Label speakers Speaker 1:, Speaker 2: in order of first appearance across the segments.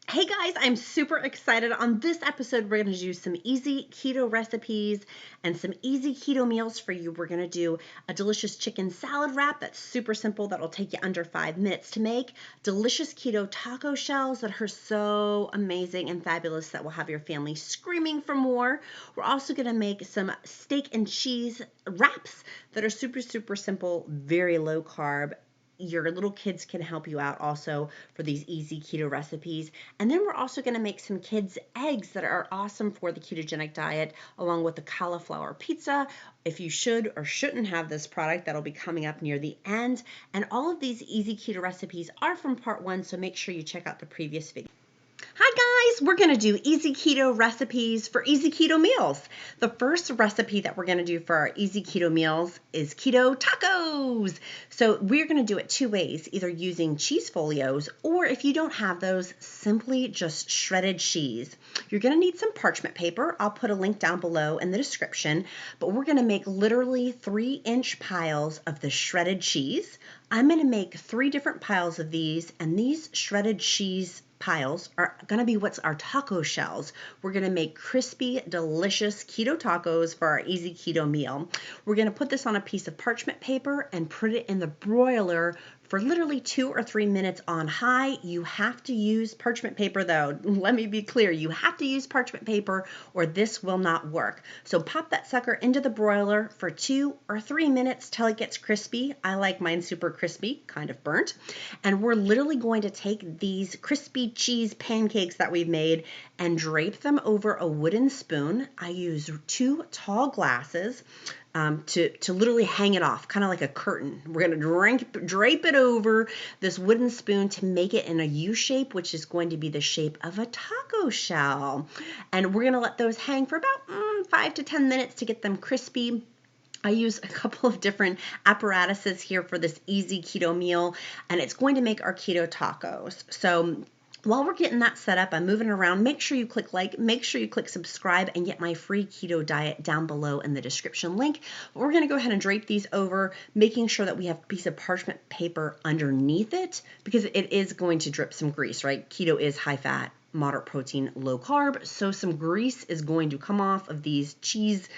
Speaker 1: Hey guys, I'm super excited. On this episode, we're going to do some easy keto recipes and some easy keto meals for you. We're going to do a delicious chicken salad wrap that's super simple, that'll take you under 5 minutes to make. Delicious keto taco shells that are so amazing and fabulous that will have your family screaming for more. We're also going to make some steak and cheese wraps that are super simple, very low carb. Your little kids can help you out also for these easy keto recipes. And then we're also going to make some kids' eggs that are awesome for the ketogenic diet, along with the cauliflower pizza. If you should or shouldn't have this product, that'll be coming up near the end. And all of these easy keto recipes are from part 1, so make sure you check out the previous video. Hi guys, we're going to do easy keto recipes for easy keto meals. The first recipe that we're going to do for our easy keto meals is keto tacos. So we're going to do it 2 ways, either using cheese folios, or if you don't have those, simply just shredded cheese. You're going to need some parchment paper. I'll put a link down below in the description, but we're going to make literally 3-inch piles of the shredded cheese. I'm going to make 3 different piles of these, and these shredded cheese piles are going to be what's our taco shells. We're going to make crispy, delicious keto tacos for our easy keto meal. We're going to put this on a piece of parchment paper and put it in the broiler for literally 2 or 3 minutes on high. You have to use parchment paper though. Let me be clear. You have to use parchment paper or this will not work. So pop that sucker into the broiler for 2 or 3 minutes till it gets crispy. I like mine super crispy, kind of burnt. And we're literally going to take these crispy cheese pancakes that we've made and drape them over a wooden spoon. I use 2 tall glasses to literally hang it off, kind of like a curtain. We're going to drape it over this wooden spoon to make it in a U shape, which is going to be the shape of a taco shell. And we're going to let those hang for about 5 to 10 minutes to get them crispy. I use a couple of different apparatuses here for this easy keto meal, and it's going to make our keto tacos. So while we're getting that set up, I'm moving around. Make sure you click like, make sure you click subscribe, and get my free keto diet down below in the description link. But we're going to go ahead and drape these over, making sure that we have a piece of parchment paper underneath it, because it is going to drip some grease, right? Keto is high fat, moderate protein, low carb. So some grease is going to come off of these cheese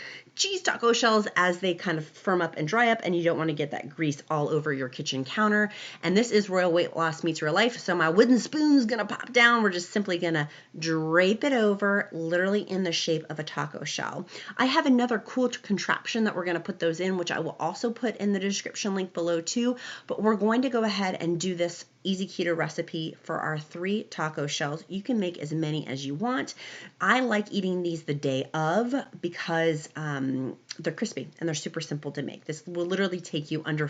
Speaker 1: taco shells as they kind of firm up and dry up, and you don't want to get that grease all over your kitchen counter. And this is Royal Weight Loss Meets Real Life, so my wooden spoon's gonna pop down. We're just simply gonna drape it over, literally in the shape of a taco shell. I have another cool contraption that we're gonna put those in, which I will also put in the description link below too, but we're going to go ahead and do this easy keto recipe for our 3 taco shells. You can make as many as you want. I like eating these the day of because they're crispy and they're super simple to make. This will literally take you under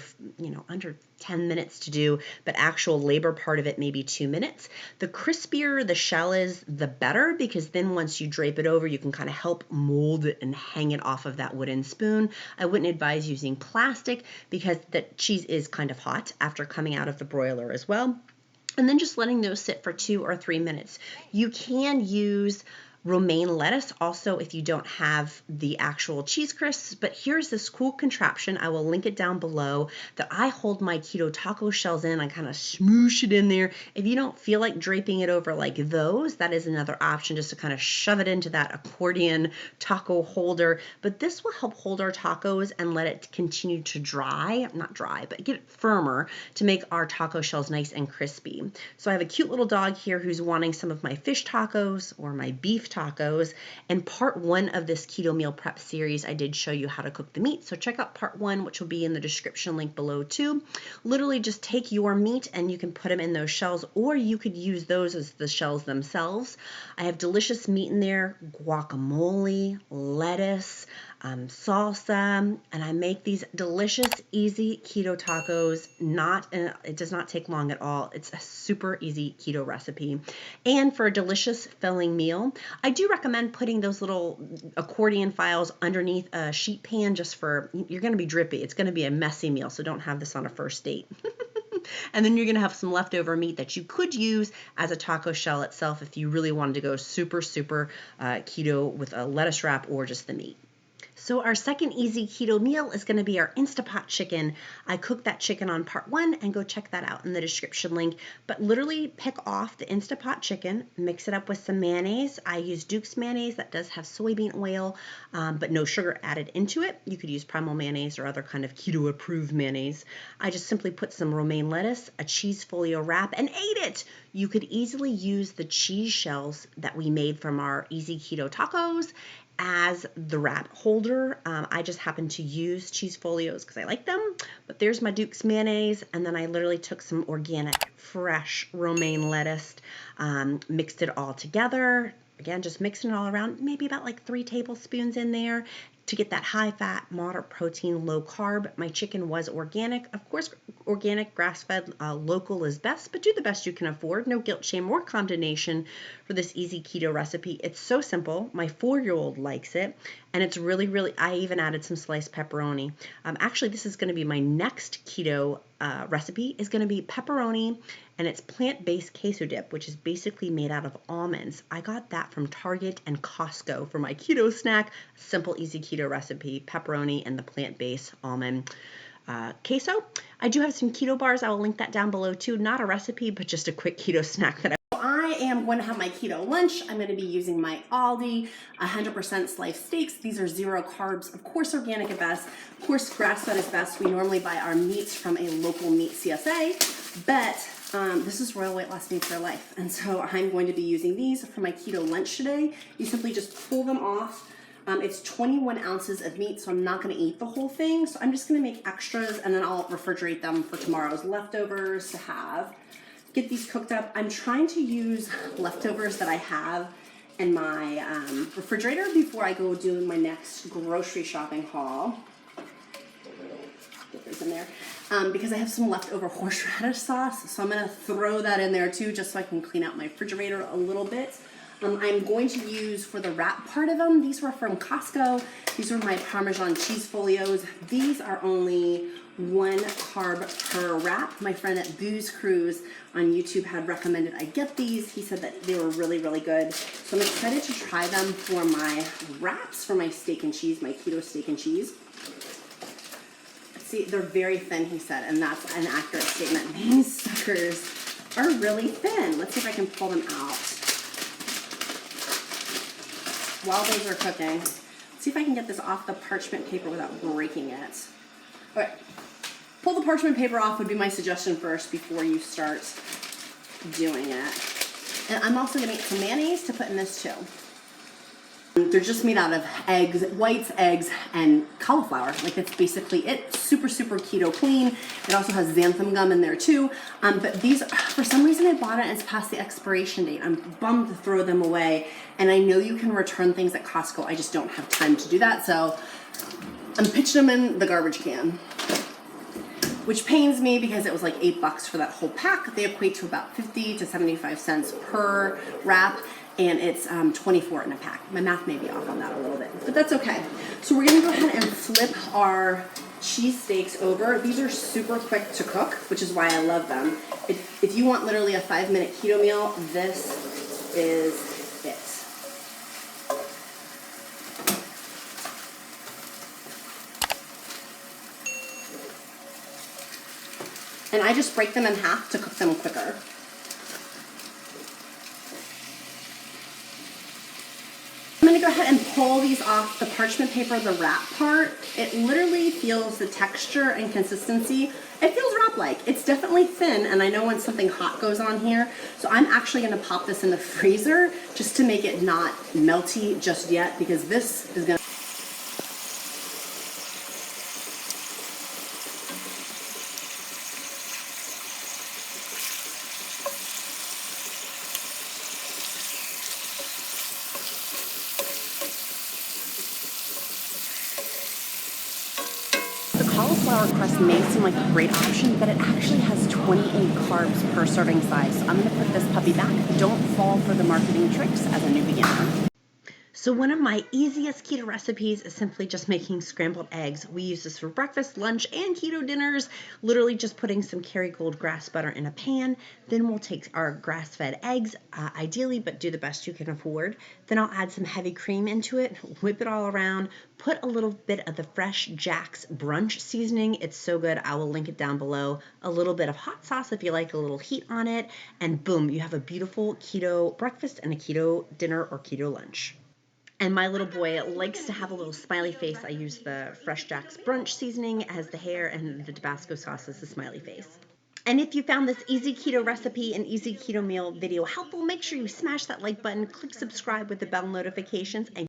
Speaker 1: 10 minutes to do, but actual labor part of it maybe 2 minutes. The crispier the shell is, the better, because then once you drape it over, you can kind of help mold it and hang it off of that wooden spoon. I wouldn't advise using plastic because the cheese is kind of hot after coming out of the broiler as well. And then just letting those sit for 2 or 3 minutes. You can use romaine lettuce also if you don't have the actual cheese crisps, but here's this cool contraption. I will link it down below that I hold my keto taco shells in. I kind of smoosh it in there. If you don't feel like draping it over like those, that is another option, just to kind of shove it into that accordion taco holder. But this will help hold our tacos and let it continue to not dry, but get it firmer to make our taco shells nice and crispy. So I have a cute little dog here who's wanting some of my fish tacos or my beef tacos. In part 1 of this keto meal prep series, I did show you how to cook the meat. So check out part 1, which will be in the description link below too. Literally just take your meat and you can put them in those shells, or you could use those as the shells themselves. I have delicious meat in there, guacamole, lettuce, salsa, and I make these delicious, easy keto tacos. It does not take long at all. It's a super easy keto recipe. And for a delicious filling meal, I do recommend putting those little accordion files underneath a sheet pan you're going to be drippy. It's going to be a messy meal, so don't have this on a first date. And then you're going to have some leftover meat that you could use as a taco shell itself if you really wanted to go super keto with a lettuce wrap or just the meat. So our second easy keto meal is going to be our Instapot chicken. I cooked that chicken on part 1 and go check that out in the description link. But literally pick off the Instapot chicken, mix it up with some mayonnaise. I use Duke's mayonnaise that does have soybean oil, but no sugar added into it. You could use Primal mayonnaise or other kind of keto approved mayonnaise. I just simply put some romaine lettuce, a cheese folio wrap, and ate it. You could easily use the cheese shells that we made from our easy keto tacos as the wrap holder. I just happen to use cheese folios because I like them, but there's my Duke's mayonnaise, and then I literally took some organic, fresh romaine lettuce, mixed it all together. Again, just mixing it all around, maybe about like 3 tablespoons in there to get that high fat, moderate protein, low carb. My chicken was organic. Of course, organic, grass-fed, local is best, but do the best you can afford. No guilt, shame, or condemnation for this easy keto recipe. It's so simple. My 4-year-old likes it, and it's really, really, I even added some sliced pepperoni. Actually, this is going to be my next keto recipe, is going to be pepperoni, and it's plant-based queso dip, which is basically made out of almonds. I got that from Target and Costco for my keto snack. Simple, easy keto recipe, pepperoni and the plant-based almond queso. I do have some keto bars. I will link that down below too. Not a recipe, but just a quick keto snack that I am going to have my keto lunch. I'm going to be using my Aldi 100% sliced steaks. These are 0 carbs, of course organic at best, of course grass-fed is best. We normally buy our meats from a local meat CSA, but this is Royal Weight Loss Meat for Life, and so I'm going to be using these for my keto lunch today. You simply just pull them off. It's 21 ounces of meat, so I'm not going to eat the whole thing. So I'm just going to make extras, and then I'll refrigerate them for tomorrow's leftovers to have. Get these cooked up. I'm trying to use leftovers that I have in my refrigerator before I go do my next grocery shopping haul. Get those in there. Because I have some leftover horseradish sauce, so I'm going to throw that in there too, just so I can clean out my refrigerator a little bit. I'm going to use, for the wrap part of them, these were from Costco. These were my Parmesan cheese folios. These are only 1 carb per wrap. My friend at Booze Cruise on YouTube had recommended I get these. He said that they were really, really good. So I'm excited to try them for my wraps for my steak and cheese, my keto steak and cheese. See, they're very thin, he said, and that's an accurate statement. These suckers are really thin. Let's see if I can pull them out while those are cooking. Let's see if I can get this off the parchment paper without breaking it. All right, pull the parchment paper off would be my suggestion first before you start doing it. And I'm also gonna get some mayonnaise to put in this too. They're just made out of eggs, whites, eggs, and cauliflower. Like, that's basically it. Super, super keto clean. It also has xanthan gum in there too. But these, for some reason I bought it and it's past the expiration date. I'm bummed to throw them away. And I know you can return things at Costco. I just don't have time to do that. So I'm pitching them in the garbage can, which pains me because it was like $8 for that whole pack. They equate to about 50 to 75 cents per wrap. And it's 24 in a pack. My math may be off on that a little bit, but that's okay. So we're gonna go ahead and flip our cheese steaks over. These are super quick to cook, which is why I love them. If you want literally a 5-minute keto meal, this is it. And I just break them in half to cook them quicker. I'm gonna go ahead and pull these off the parchment paper, the wrap part. It literally feels the texture and consistency. It feels wrap-like. It's definitely thin, and I know when something hot goes on here, so I'm actually gonna pop this in the freezer just to make it not melty just yet, because this is gonna cauliflower crust may seem like a great option, but it actually has 28 carbs per serving size. So I'm going to put this puppy back. Don't fall for the marketing tricks as a new beginner. So one of my easiest keto recipes is simply just making scrambled eggs. We use this for breakfast, lunch, and keto dinners. Literally just putting some Kerrygold grass butter in a pan. Then we'll take our grass-fed eggs, ideally, but do the best you can afford. Then I'll add some heavy cream into it, whip it all around, put a little bit of the fresh Jack's brunch seasoning. It's so good. I will link it down below. A little bit of hot sauce if you like a little heat on it. And boom, you have a beautiful keto breakfast and a keto dinner or keto lunch. And my little boy likes to have a little smiley face. I use the Fresh Jack's brunch seasoning as the hair and the Tabasco sauce as the smiley face. And if you found this easy keto recipe and easy keto meal video helpful, make sure you smash that like button, click subscribe with the bell notifications, and